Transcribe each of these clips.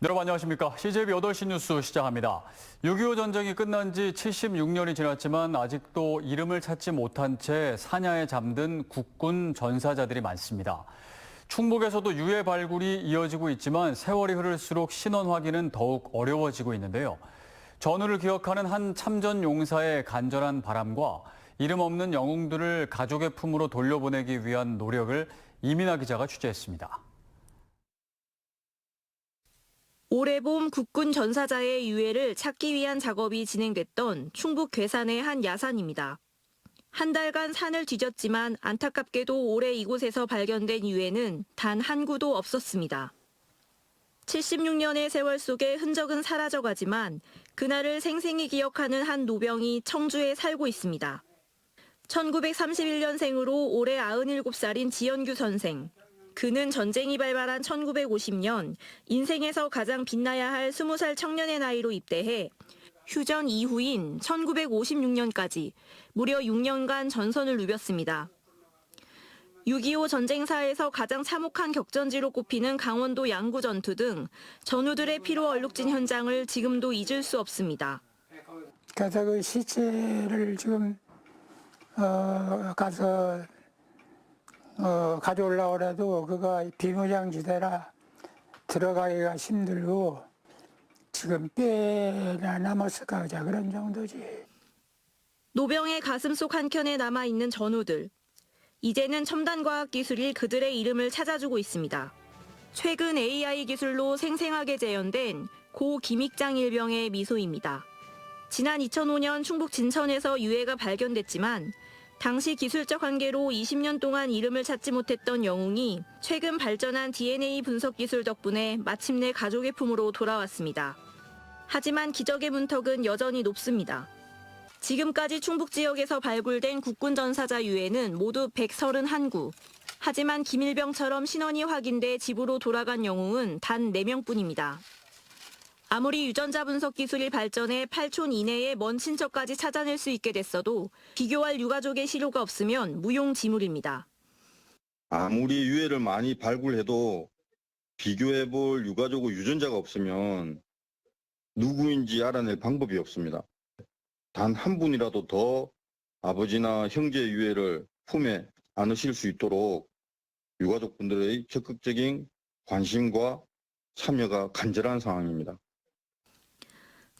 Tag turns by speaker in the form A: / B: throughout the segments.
A: 여러분 안녕하십니까. CJB 8시 뉴스 시작합니다. 6.25 전쟁이 끝난 지 76년이 지났지만 아직도 이름을 찾지 못한 채 사냐에 잠든 국군 전사자들이 많습니다. 충북에서도 유해 발굴이 이어지고 있지만 세월이 흐를수록 신원 확인은 더욱 어려워지고 있는데요. 전우를 기억하는 한 참전 용사의 간절한 바람과 이름 없는 영웅들을 가족의 품으로 돌려보내기 위한 노력을 이민아 기자가 취재했습니다.
B: 올해 봄 국군 전사자의 유해를 찾기 위한 작업이 진행됐던 충북 괴산의 한 야산입니다. 한 달간 산을 뒤졌지만 안타깝게도 올해 이곳에서 발견된 유해는 단 한 구도 없었습니다. 76년의 세월 속에 흔적은 사라져가지만 그날을 생생히 기억하는 한 노병이 청주에 살고 있습니다. 1931년생으로 올해 97살인 지연규 선생. 그는 전쟁이 발발한 1950년 인생에서 가장 빛나야 할 20살 청년의 나이로 입대해 휴전 이후인 1956년까지 무려 6년간 전선을 누볐습니다. 6.25 전쟁사에서 가장 참혹한 격전지로 꼽히는 강원도 양구 전투 등 전우들의 피로 얼룩진 현장을 지금도 잊을 수 없습니다.
C: 그래서 그 시체를 지금 가서 가져오려고 해도 그가 비무장지대라 들어가기가 힘들고 지금 뼈나 남았을까 하자 그런 정도지.
B: 노병의 가슴 속 한켠에 남아있는 전우들. 이제는 첨단 과학 기술이 그들의 이름을 찾아주고 있습니다. 최근 AI 기술로 생생하게 재현된 고 김익장 일병의 미소입니다. 지난 2005년 충북 진천에서 유해가 발견됐지만 당시 기술적 한계로 20년 동안 이름을 찾지 못했던 영웅이 최근 발전한 DNA 분석 기술 덕분에 마침내 가족의 품으로 돌아왔습니다. 하지만 기적의 문턱은 여전히 높습니다. 지금까지 충북 지역에서 발굴된 국군 전사자 유해는 모두 131구. 하지만 김일병처럼 신원이 확인돼 집으로 돌아간 영웅은 단 4명뿐입니다. 아무리 유전자 분석 기술이 발전해 8촌 이내에 먼 친척까지 찾아낼 수 있게 됐어도 비교할 유가족의 시료가 없으면 무용지물입니다.
D: 아무리 유해를 많이 발굴해도 비교해볼 유가족의 유전자가 없으면 누구인지 알아낼 방법이 없습니다. 단 한 분이라도 더 아버지나 형제의 유해를 품에 안으실 수 있도록 유가족분들의 적극적인 관심과 참여가 간절한 상황입니다.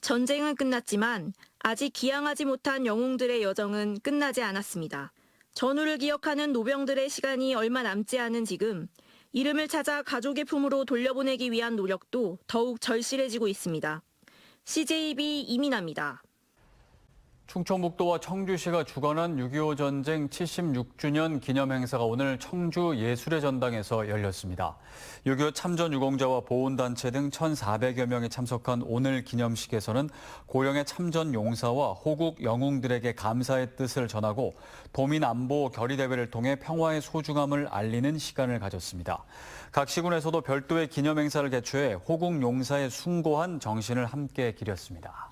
B: 전쟁은 끝났지만 아직 기양하지 못한 영웅들의 여정은 끝나지 않았습니다. 전우를 기억하는 노병들의 시간이 얼마 남지 않은 지금 이름을 찾아 가족의 품으로 돌려보내기 위한 노력도 더욱 절실해지고 있습니다. CJB 이민아입니다.
A: 충청북도와 청주시가 주관한 6.25 전쟁 76주년 기념 행사가 오늘 청주 예술의 전당에서 열렸습니다. 6.25 참전 유공자와 보훈단체 등 1,400여 명이 참석한 오늘 기념식에서는 고령의 참전 용사와 호국 영웅들에게 감사의 뜻을 전하고 도민 안보 결의대회를 통해 평화의 소중함을 알리는 시간을 가졌습니다. 각 시군에서도 별도의 기념 행사를 개최해 호국 용사의 숭고한 정신을 함께 기렸습니다.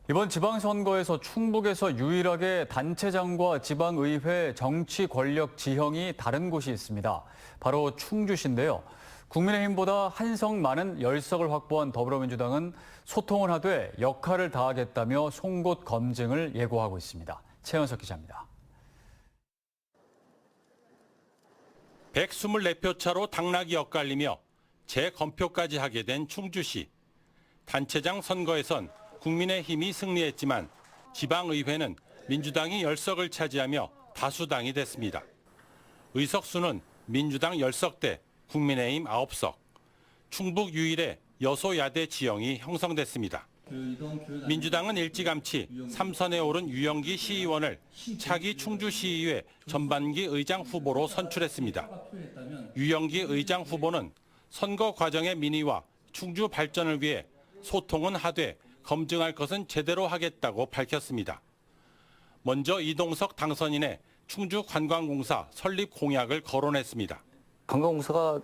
A: 이번 지방선거에서 충북에서 유일하게 단체장과 지방의회 정치 권력 지형이 다른 곳이 있습니다. 바로 충주시인데요. 국민의힘보다 한 석 많은 10석을 확보한 더불어민주당은 소통을 하되 역할을 다하겠다며 송곳 검증을 예고하고 있습니다. 최현석 기자입니다.
E: 124표 차로 당락이 엇갈리며 재검표까지 하게 된 충주시. 단체장 선거에선 국민의힘이 승리했지만 지방의회는 민주당이 10석을 차지하며 다수당이 됐습니다. 의석수는 민주당 10석 대 국민의힘 9석. 충북 유일의 여소야대 지형이 형성됐습니다. 민주당은 일찌감치 3선에 오른 유영기 시의원을 차기 충주시의회 전반기 의장 후보로 선출했습니다. 유영기 의장 후보는 선거 과정의 민의와 충주 발전을 위해 소통은 하되 검증할 것은 제대로 하겠다고 밝혔습니다. 먼저 이동석 당선인의 충주관광공사 설립 공약을 거론했습니다.
F: 관광공사가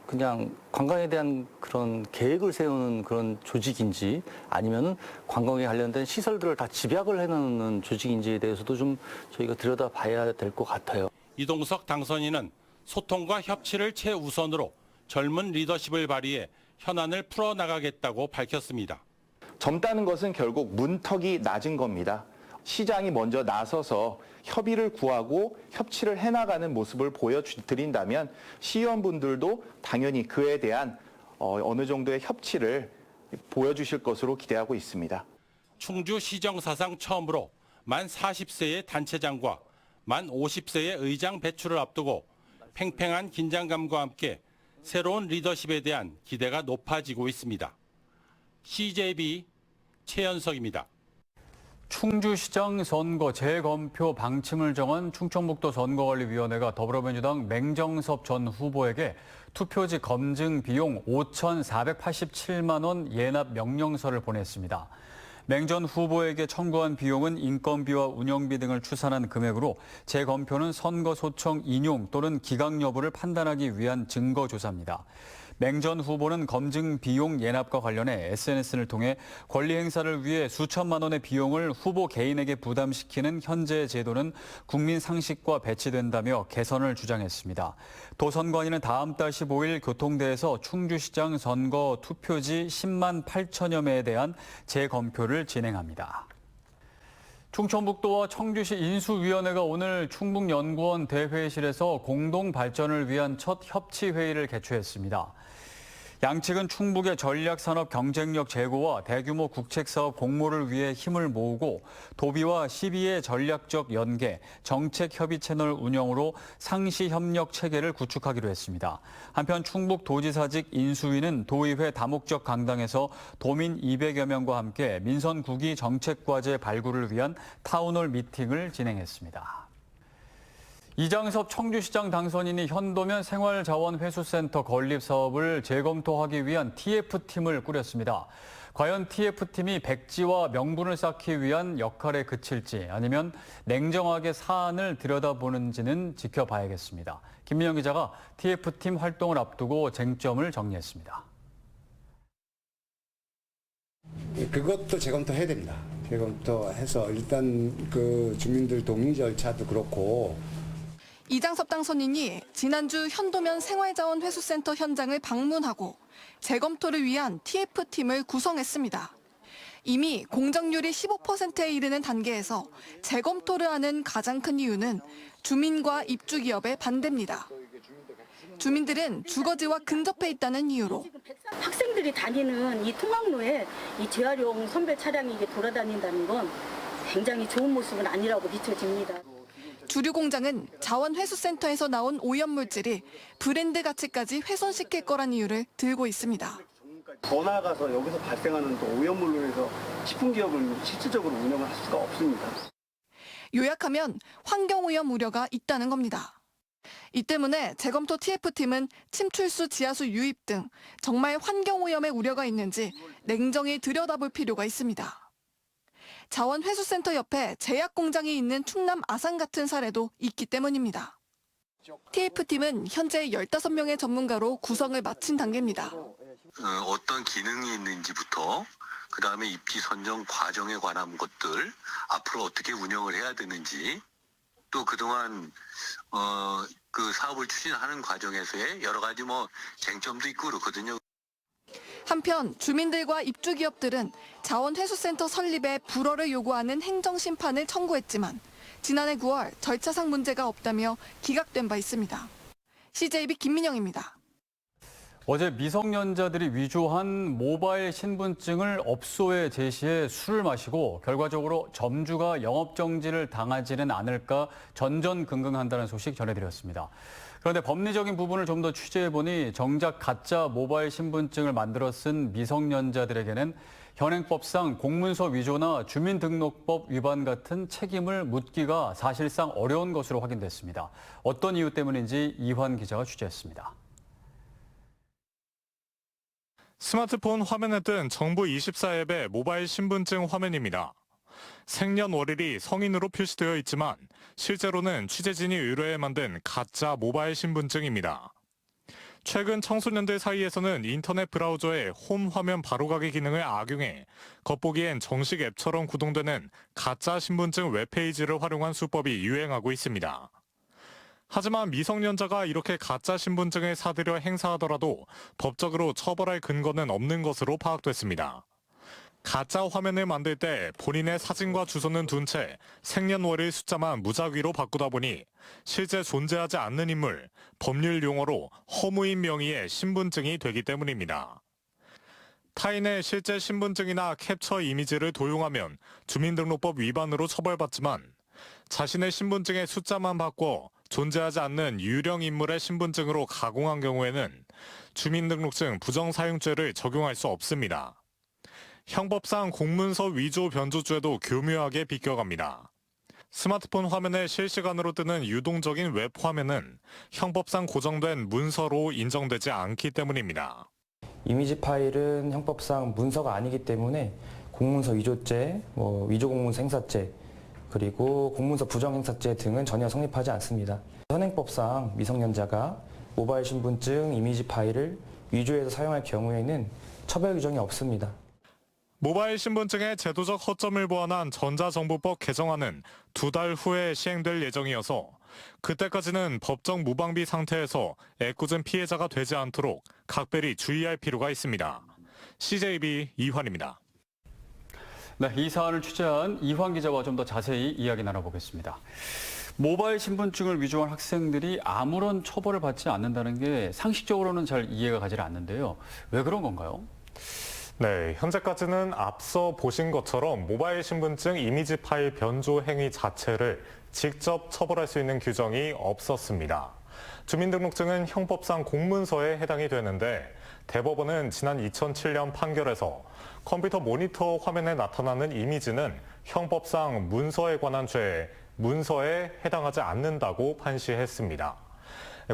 F: 그냥 관광에 대한 그런 계획을 세우는 그런 조직인지 아니면 관광에 관련된 시설들을 다 집약을 해놓는 조직인지에 대해서도 좀 저희가 들여다봐야 될 것 같아요.
E: 이동석 당선인은 소통과 협치를 최우선으로 젊은 리더십을 발휘해 현안을 풀어나가겠다고 밝혔습니다.
G: 젊다는 것은 결국 문턱이 낮은 겁니다. 시장이 먼저 나서서 협의를 구하고 협치를 해나가는 모습을 보여드린다면 시의원분들도 당연히 그에 대한 어느 정도의 협치를 보여주실 것으로 기대하고 있습니다.
E: 충주시정 사상 처음으로 만 40세의 단체장과 만 50세의 의장 배출을 앞두고 팽팽한 긴장감과 함께 새로운 리더십에 대한 기대가 높아지고 있습니다. CJB 최연석입니다.
A: 충주시장 선거 재검표 방침을 정한 충청북도 선거관리위원회가 더불어민주당 맹정섭 전 후보에게 투표지 검증 비용 5,487만 원 예납 명령서를 보냈습니다. 맹 전 후보에게 청구한 비용은 인건비와 운영비 등을 추산한 금액으로 재검표는 선거 소청 인용 또는 기각 여부를 판단하기 위한 증거 조사입니다. 맹 전 후보는 검증 비용 예납과 관련해 SNS를 통해 권리 행사를 위해 수천만 원의 비용을 후보 개인에게 부담시키는 현재의 제도는 국민 상식과 배치된다며 개선을 주장했습니다. 도 선관위는 다음 달 15일 교통대에서 충주시장 선거 투표지 10만 8천여 매에 대한 재검표를 진행합니다. 충청북도와 청주시 인수위원회가 오늘 충북연구원 대회의실에서 공동 발전을 위한 첫 협치회의를 개최했습니다. 양측은 충북의 전략산업 경쟁력 제고와 대규모 국책사업 공모를 위해 힘을 모으고 도비와 시비의 전략적 연계, 정책협의 채널 운영으로 상시협력 체계를 구축하기로 했습니다. 한편 충북도지사직 인수위는 도의회 다목적 강당에서 도민 200여 명과 함께 민선 구기 정책과제 발굴을 위한 타운홀 미팅을 진행했습니다. 이장섭 청주시장 당선인이 현도면 생활자원회수센터 건립 사업을 재검토하기 위한 TF팀을 꾸렸습니다. 과연 TF팀이 백지와 명분을 쌓기 위한 역할에 그칠지 아니면 냉정하게 사안을 들여다보는지는 지켜봐야겠습니다. 김민영 기자가 TF팀 활동을 앞두고 쟁점을 정리했습니다.
H: 그것도 재검토해야 됩니다. 재검토해서 일단 그 주민들 동의 절차도 그렇고
I: 이장섭 당선인이 지난주 현도면 생활자원회수센터 현장을 방문하고 재검토를 위한 TF팀을 구성했습니다. 이미 공정률이 15%에 이르는 단계에서 재검토를 하는 가장 큰 이유는 주민과 입주기업의 반대입니다. 주민들은 주거지와 근접해 있다는 이유로
J: 학생들이 다니는 이 통학로에 이 재활용 선별 차량이 이게 돌아다닌다는 건 굉장히 좋은 모습은 아니라고 비춰집니다.
I: 주류 공장은 자원회수센터에서 나온 오염물질이 브랜드 가치까지 훼손시킬 거란 이유를 들고 있습니다.
K: 더 나아가서 여기서 발생하는 또 오염물로 인해서 식품기업은 실질적으로 운영을 할 수가 없습니다.
I: 요약하면 환경오염 우려가 있다는 겁니다. 이 때문에 재검토 TF팀은 침출수, 지하수 유입 등 정말 환경오염의 우려가 있는지 냉정히 들여다볼 필요가 있습니다. 자원회수센터 옆에 제약공장이 있는 충남 아산 같은 사례도 있기 때문입니다. TF팀은 현재 15명의 전문가로 구성을 마친 단계입니다.
L: 어떤 기능이 있는지부터 그다음에 입지 선정 과정에 관한 것들, 앞으로 어떻게 운영을 해야 되는지, 또 그동안 그 사업을 추진하는 과정에서의 여러 가지 쟁점도 있고 그렇거든요.
I: 한편 주민들과 입주기업들은 자원회수센터 설립에 불허를 요구하는 행정심판을 청구했지만 지난해 9월 절차상 문제가 없다며 기각된 바 있습니다. CJB 김민영입니다.
A: 어제 미성년자들이 위조한 모바일 신분증을 업소에 제시해 술을 마시고 결과적으로 점주가 영업정지를 당하지는 않을까 전전긍긍한다는 소식 전해드렸습니다. 그런데 법리적인 부분을 좀 더 취재해보니 정작 가짜 모바일 신분증을 만들어 쓴 미성년자들에게는 현행법상 공문서 위조나 주민등록법 위반 같은 책임을 묻기가 사실상 어려운 것으로 확인됐습니다. 어떤 이유 때문인지 이환 기자가 취재했습니다.
M: 스마트폰 화면에 뜬 정부 24앱의 모바일 신분증 화면입니다. 생년월일이 성인으로 표시되어 있지만 실제로는 취재진이 의뢰해 만든 가짜 모바일 신분증입니다. 최근 청소년들 사이에서는 인터넷 브라우저의 홈 화면 바로가기 기능을 악용해 겉보기엔 정식 앱처럼 구동되는 가짜 신분증 웹페이지를 활용한 수법이 유행하고 있습니다. 하지만 미성년자가 이렇게 가짜 신분증을 사들여 행사하더라도 법적으로 처벌할 근거는 없는 것으로 파악됐습니다. 가짜 화면을 만들 때 본인의 사진과 주소는 둔 채 생년월일 숫자만 무작위로 바꾸다 보니 실제 존재하지 않는 인물, 법률 용어로 허무인 명의의 신분증이 되기 때문입니다. 타인의 실제 신분증이나 캡처 이미지를 도용하면 주민등록법 위반으로 처벌받지만 자신의 신분증의 숫자만 바꿔 존재하지 않는 유령 인물의 신분증으로 가공한 경우에는 주민등록증 부정사용죄를 적용할 수 없습니다. 형법상 공문서 위조 변조죄도 교묘하게 비껴갑니다. 스마트폰 화면에 실시간으로 뜨는 유동적인 웹 화면은 형법상 고정된 문서로 인정되지 않기 때문입니다.
N: 이미지 파일은 형법상 문서가 아니기 때문에 공문서 위조죄, 위조 공문서 행사죄, 그리고 공문서 부정 행사죄 등은 전혀 성립하지 않습니다. 현행법상 미성년자가 모바일 신분증 이미지 파일을 위조해서 사용할 경우에는 처벌 규정이 없습니다.
M: 모바일 신분증의 제도적 허점을 보완한 전자정보법 개정안은 2달 후에 시행될 예정이어서 그때까지는 법적 무방비 상태에서 애꿎은 피해자가 되지 않도록 각별히 주의할 필요가 있습니다. CJB 이환입니다.
A: 네, 이 사안을 취재한 이환 기자와 좀 더 자세히 이야기 나눠보겠습니다. 모바일 신분증을 위조한 학생들이 아무런 처벌을 받지 않는다는 게 상식적으로는 잘 이해가 가지 않는데요. 왜 그런 건가요?
M: 네, 현재까지는 앞서 보신 것처럼 모바일 신분증 이미지 파일 변조 행위 자체를 직접 처벌할 수 있는 규정이 없었습니다. 주민등록증은 형법상 공문서에 해당이 되는데 대법원은 지난 2007년 판결에서 컴퓨터 모니터 화면에 나타나는 이미지는 형법상 문서에 관한 죄, 문서에 해당하지 않는다고 판시했습니다.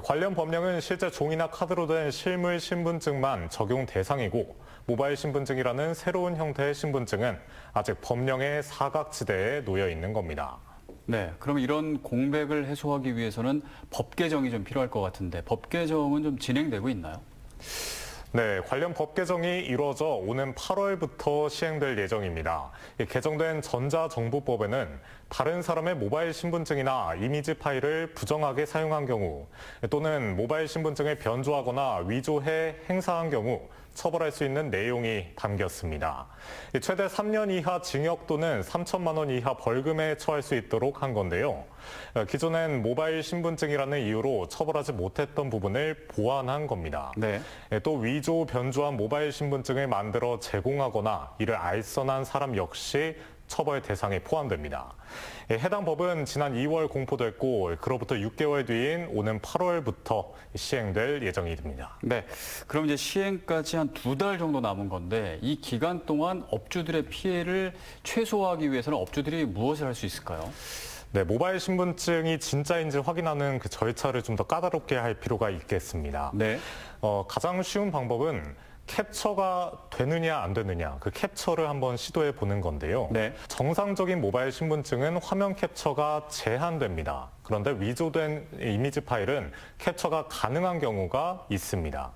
M: 관련 법령은 실제 종이나 카드로 된 실물 신분증만 적용 대상이고 모바일 신분증이라는 새로운 형태의 신분증은 아직 법령의 사각지대에 놓여 있는 겁니다.
A: 네, 그럼 이런 공백을 해소하기 위해서는 법 개정이 좀 필요할 것 같은데 법 개정은 좀 진행되고 있나요?
M: 네, 관련 법 개정이 이루어져 오는 8월부터 시행될 예정입니다. 개정된 전자정보법에는 다른 사람의 모바일 신분증이나 이미지 파일을 부정하게 사용한 경우 또는 모바일 신분증을 변조하거나 위조해 행사한 경우 처벌할 수 있는 내용이 담겼습니다. 최대 3년 이하 징역 또는 3천만 원 이하 벌금에 처할 수 있도록 한 건데요. 기존엔 모바일 신분증이라는 이유로 처벌하지 못했던 부분을 보완한 겁니다.
A: 네.
M: 또 위조 변조한 모바일 신분증을 만들어 제공하거나 이를 알선한 사람 역시 처벌 대상에 포함됩니다. 해당 법은 지난 2월 공포됐고 그로부터 6개월 뒤인 오는 8월부터 시행될 예정입니다.
A: 네, 그럼 이제 시행까지 한 2달 정도 남은 건데 이 기간 동안 업주들의 피해를 최소화하기 위해서는 업주들이 무엇을 할 수 있을까요?
M: 네, 모바일 신분증이 진짜인지 확인하는 그 절차를 좀 더 까다롭게 할 필요가 있겠습니다.
A: 네.
M: 가장 쉬운 방법은 캡처가 되느냐 안 되느냐 그 캡처를 한번 시도해 보는 건데요.
A: 네.
M: 정상적인 모바일 신분증은 화면 캡처가 제한됩니다. 그런데 위조된 이미지 파일은 캡처가 가능한 경우가 있습니다.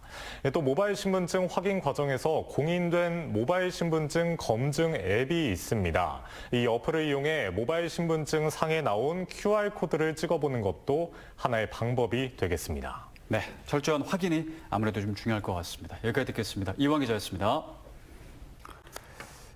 M: 또 모바일 신분증 확인 과정에서 공인된 모바일 신분증 검증 앱이 있습니다. 이 어플을 이용해 모바일 신분증 상에 나온 QR코드를 찍어보는 것도 하나의 방법이 되겠습니다.
A: 네, 철저한 확인이 아무래도 좀 중요할 것 같습니다. 여기까지 듣겠습니다. 이환 기자였습니다.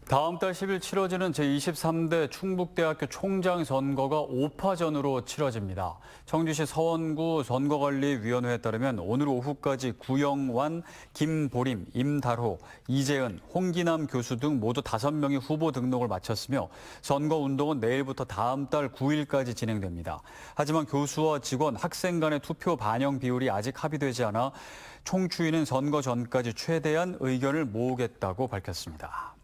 A: 다음 달 10일 치러지는 제23대 충북대학교 총장 선거가 5파전으로 치러집니다. 청주시 서원구 선거관리위원회에 따르면 오늘 오후까지 구영완, 김보림, 임달호, 이재은, 홍기남 교수 등 모두 5명이 후보 등록을 마쳤으며 선거운동은 내일부터 다음 달 9일까지 진행됩니다. 하지만 교수와 직원, 학생 간의 투표 반영 비율이 아직 합의되지 않아 총추위는 선거 전까지 최대한 의견을 모으겠다고 밝혔습니다.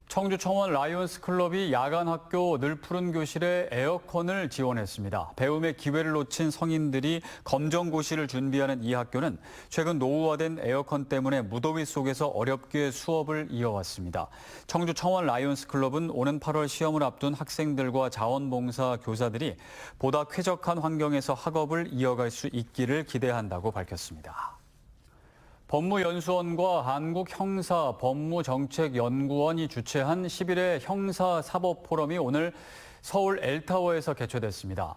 A: 청주 청원 라이온스 클럽이 야간 학교 늘 푸른 교실에 에어컨을 지원했습니다. 배움의 기회를 놓친 성인들이 검정고시를 준비하는 이 학교는 최근 노후화된 에어컨 때문에 무더위 속에서 어렵게 수업을 이어왔습니다. 청주 청원 라이온스 클럽은 오는 8월 시험을 앞둔 학생들과 자원봉사 교사들이 보다 쾌적한 환경에서 학업을 이어갈 수 있기를 기대한다고 밝혔습니다. 법무연수원과 한국형사법무정책연구원이 주최한 11회 형사사법포럼이 오늘 서울 엘타워에서 개최됐습니다.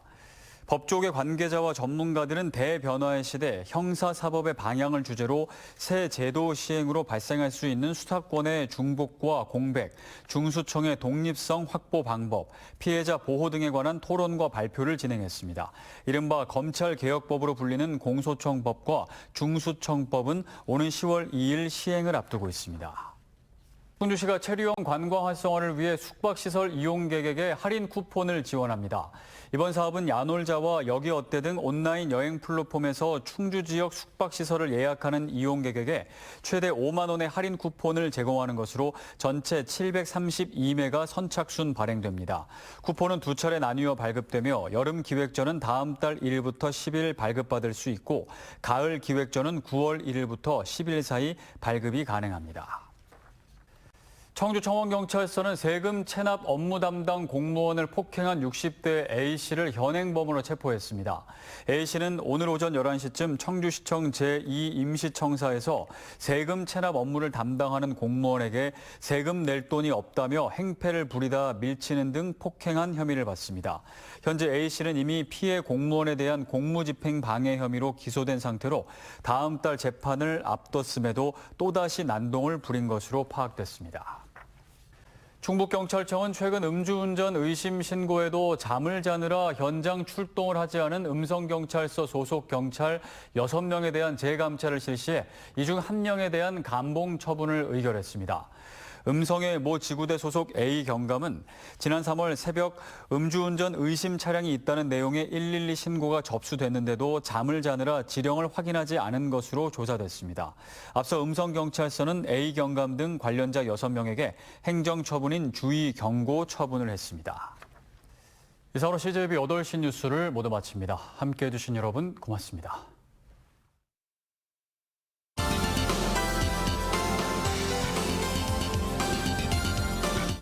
A: 법조계 관계자와 전문가들은 대변화의 시대 형사사법의 방향을 주제로 새 제도 시행으로 발생할 수 있는 수사권의 중복과 공백, 중수청의 독립성 확보 방법, 피해자 보호 등에 관한 토론과 발표를 진행했습니다. 이른바 검찰개혁법으로 불리는 공소청법과 중수청법은 오는 10월 2일 시행을 앞두고 있습니다. 청주시가 체류형 관광 활성화를 위해 숙박시설 이용객에게 할인 쿠폰을 지원합니다. 이번 사업은 야놀자와 여기어때 등 온라인 여행 플랫폼에서 충주 지역 숙박시설을 예약하는 이용객에게 최대 5만 원의 할인 쿠폰을 제공하는 것으로 전체 732매가 선착순 발행됩니다. 쿠폰은 두 차례 나뉘어 발급되며 여름 기획전은 다음 달 1일부터 10일 발급받을 수 있고 가을 기획전은 9월 1일부터 10일 사이 발급이 가능합니다. 청주청원경찰서는 세금 체납 업무 담당 공무원을 폭행한 60대 A씨를 현행범으로 체포했습니다. A씨는 오늘 오전 11시쯤 청주시청 제2임시청사에서 세금 체납 업무를 담당하는 공무원에게 세금 낼 돈이 없다며 행패를 부리다 밀치는 등 폭행한 혐의를 받습니다. 현재 A씨는 이미 피해 공무원에 대한 공무집행 방해 혐의로 기소된 상태로 다음 달 재판을 앞뒀음에도 또다시 난동을 부린 것으로 파악됐습니다. 충북경찰청은 최근 음주운전 의심 신고에도 잠을 자느라 현장 출동을 하지 않은 음성경찰서 소속 경찰 6명에 대한 재감찰을 실시해 이 중 1명에 대한 감봉 처분을 의결했습니다. 음성의 모 지구대 소속 A 경감은 지난 3월 새벽 음주운전 의심 차량이 있다는 내용의 112 신고가 접수됐는데도 잠을 자느라 지령을 확인하지 않은 것으로 조사됐습니다. 앞서 음성경찰서는 A 경감 등 관련자 6명에게 행정처분인 주의 경고 처분을 했습니다. 이상으로 CJB 8시 뉴스를 모두 마칩니다. 함께해 주신 여러분 고맙습니다.